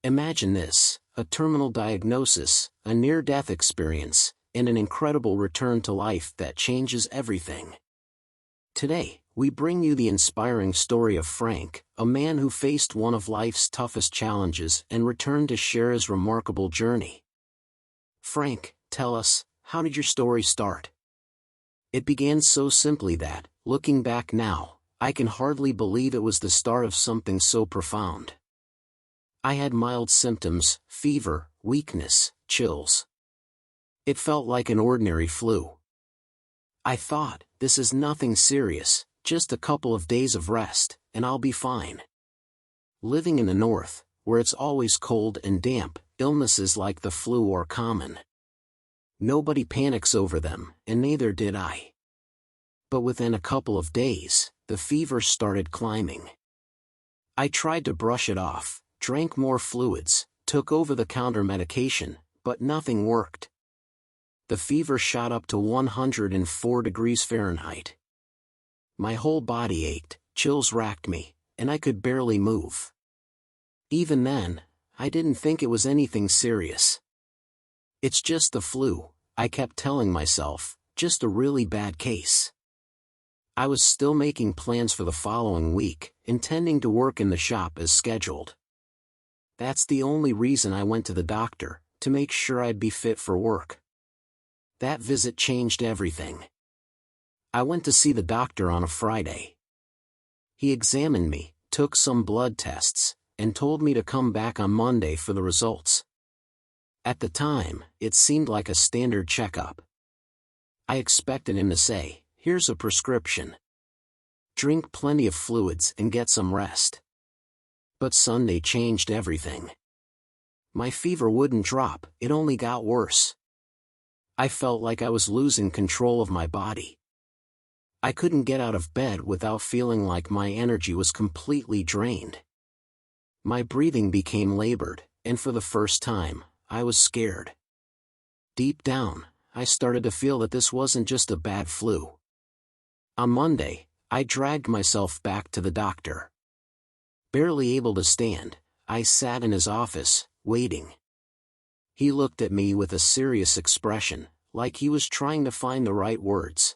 Imagine this: a terminal diagnosis, a near-death experience, and an incredible return to life that changes everything. Today, we bring you the inspiring story of Frank, a man who faced one of life's toughest challenges and returned to share his remarkable journey. Frank, tell us, how did your story start? It began so simply that, looking back now, I can hardly believe it was the start of something so profound. I had mild symptoms: fever, weakness, chills. It felt like an ordinary flu. I thought, this is nothing serious, just a couple of days of rest, and I'll be fine. Living in the north, where it's always cold and damp, illnesses like the flu are common. Nobody panics over them, and neither did I. But within a couple of days, the fever started climbing. I tried to brush it off, drank more fluids, took over-the-counter medication, but nothing worked. The fever shot up to 104 degrees Fahrenheit. My whole body ached, chills racked me, and I could barely move. Even then, I didn't think it was anything serious. It's just the flu, I kept telling myself, just a really bad case. I was still making plans for the following week, intending to work in the shop as scheduled. That's the only reason I went to the doctor, to make sure I'd be fit for work. That visit changed everything. I went to see the doctor on a Friday. He examined me, took some blood tests, and told me to come back on Monday for the results. At the time, it seemed like a standard checkup. I expected him to say, "Here's a prescription. Drink plenty of fluids and get some rest." But Sunday changed everything. My fever wouldn't drop, it only got worse. I felt like I was losing control of my body. I couldn't get out of bed without feeling like my energy was completely drained. My breathing became labored, and for the first time, I was scared. Deep down, I started to feel that this wasn't just a bad flu. On Monday, I dragged myself back to the doctor. Barely able to stand, I sat in his office, waiting. He looked at me with a serious expression, like he was trying to find the right words.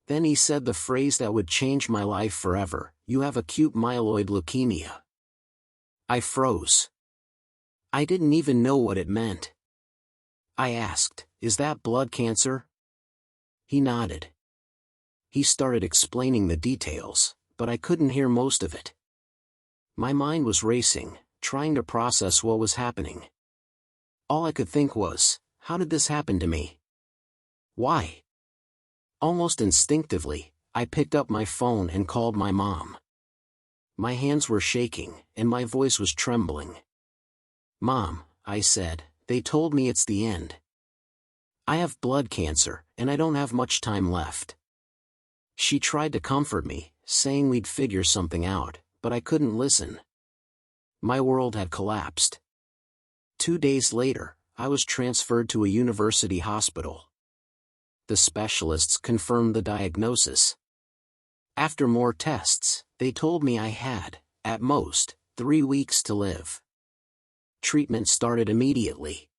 Then he said the phrase that would change my life forever: "You have acute myeloid leukemia." I froze. I didn't even know what it meant. I asked, "Is that blood cancer?" He nodded. He started explaining the details, but I couldn't hear most of it. My mind was racing, trying to process what was happening. All I could think was, how did this happen to me? Why? Almost instinctively, I picked up my phone and called my mom. My hands were shaking, and my voice was trembling. "Mom," I said, "they told me it's the end. I have blood cancer, and I don't have much time left." She tried to comfort me, saying we'd figure something out, but I couldn't listen. My world had collapsed. 2 days later, I was transferred to a university hospital. The specialists confirmed the diagnosis. After more tests, they told me I had, at most, 3 weeks to live. Treatment started immediately.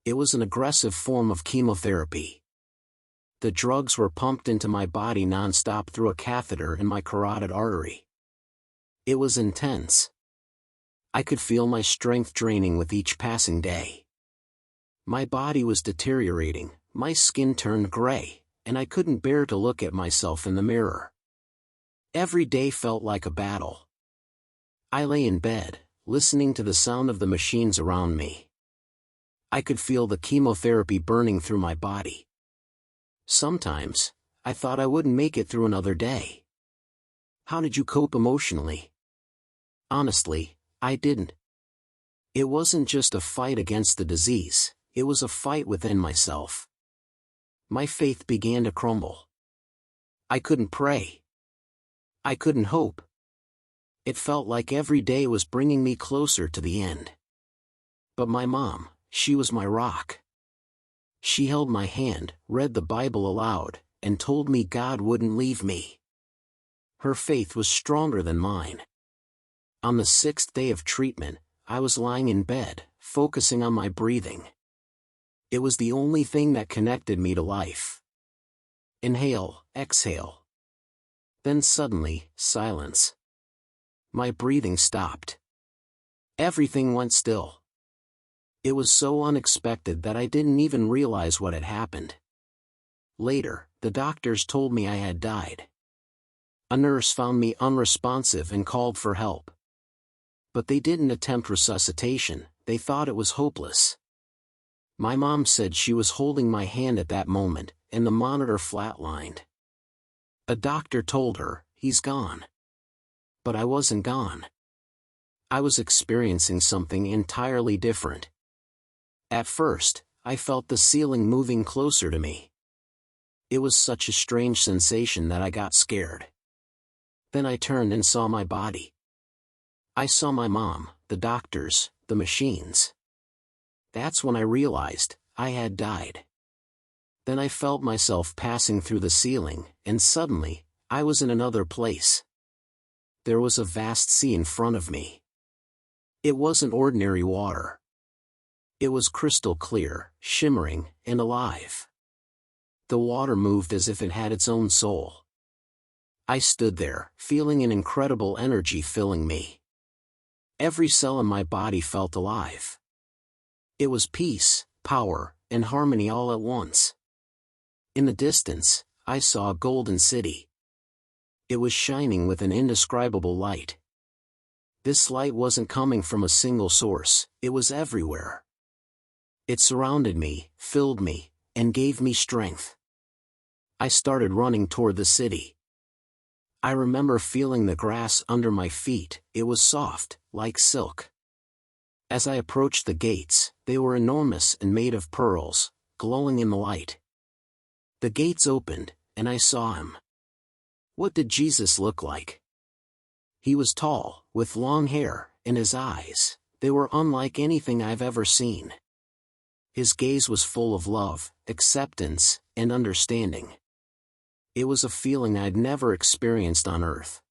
It was an aggressive form of chemotherapy. The drugs were pumped into my body non-stop through a catheter in my carotid artery. It was intense. I could feel my strength draining with each passing day. My body was deteriorating, my skin turned gray, and I couldn't bear to look at myself in the mirror. Every day felt like a battle. I lay in bed, listening to the sound of the machines around me. I could feel the chemotherapy burning through my body. Sometimes, I thought I wouldn't make it through another day. How did you cope emotionally? Honestly, I didn't. It wasn't just a fight against the disease, it was a fight within myself. My faith began to crumble. I couldn't pray. I couldn't hope. It felt like every day was bringing me closer to the end. But my mom, she was my rock. She held my hand, read the Bible aloud, and told me God wouldn't leave me. Her faith was stronger than mine. On the 6th day of treatment, I was lying in bed, focusing on my breathing. It was the only thing that connected me to life. Inhale, exhale. Then suddenly, silence. My breathing stopped. Everything went still. It was so unexpected that I didn't even realize what had happened. Later, the doctors told me I had died. A nurse found me unresponsive and called for help. But they didn't attempt resuscitation, they thought it was hopeless. My mom said she was holding my hand at that moment, and the monitor flatlined. A doctor told her, "He's gone." But I wasn't gone. I was experiencing something entirely different. At first, I felt the ceiling moving closer to me. It was such a strange sensation that I got scared. Then I turned and saw my body. I saw my mom, the doctors, the machines. That's when I realized I had died. Then I felt myself passing through the ceiling, and suddenly, I was in another place. There was a vast sea in front of me. It wasn't ordinary water. It was crystal clear, shimmering, and alive. The water moved as if it had its own soul. I stood there, feeling an incredible energy filling me. Every cell in my body felt alive. It was peace, power, and harmony all at once. In the distance, I saw a golden city. It was shining with an indescribable light. This light wasn't coming from a single source, it was everywhere. It surrounded me, filled me, and gave me strength. I started running toward the city. I remember feeling the grass under my feet, it was soft, like silk. As I approached the gates, they were enormous and made of pearls, glowing in the light. The gates opened, and I saw him. What did Jesus look like? He was tall, with long hair, and his eyes, they were unlike anything I've ever seen. His gaze was full of love, acceptance, and understanding. It was a feeling I'd never experienced on earth.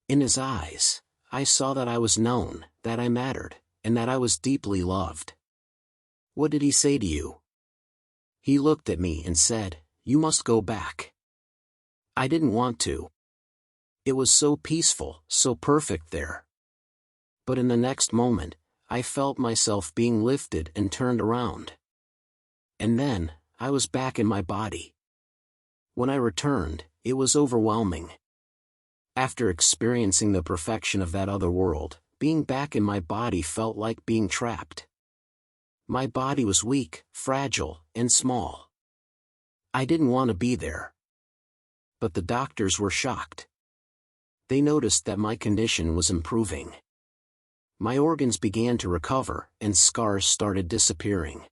In his eyes, I saw that I was known, that I mattered, and that I was deeply loved. What did he say to you? He looked at me and said, "You must go back." I didn't want to. It was so peaceful, so perfect there. But in the next moment, I felt myself being lifted and turned around. And then, I was back in my body. When I returned, it was overwhelming. After experiencing the perfection of that other world, being back in my body felt like being trapped. My body was weak, fragile, and small. I didn't want to be there. But the doctors were shocked. They noticed that my condition was improving. My organs began to recover, and scars started disappearing.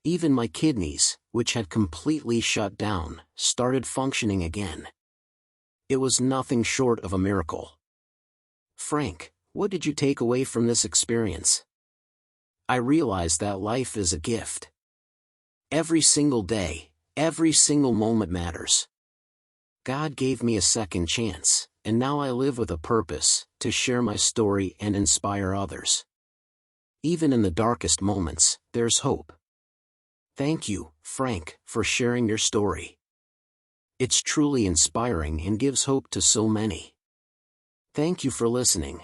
Even my kidneys, which had completely shut down, started functioning again. It was nothing short of a miracle. Frank, what did you take away from this experience? I realized that life is a gift. Every single day, every single moment matters. God gave me a second chance, and now I live with a purpose, to share my story and inspire others. Even in the darkest moments, there's hope. Thank you, Frank, for sharing your story. It's truly inspiring and gives hope to so many. Thank you for listening.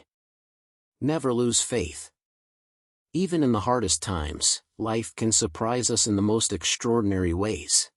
Never lose faith. Even in the hardest times, life can surprise us in the most extraordinary ways.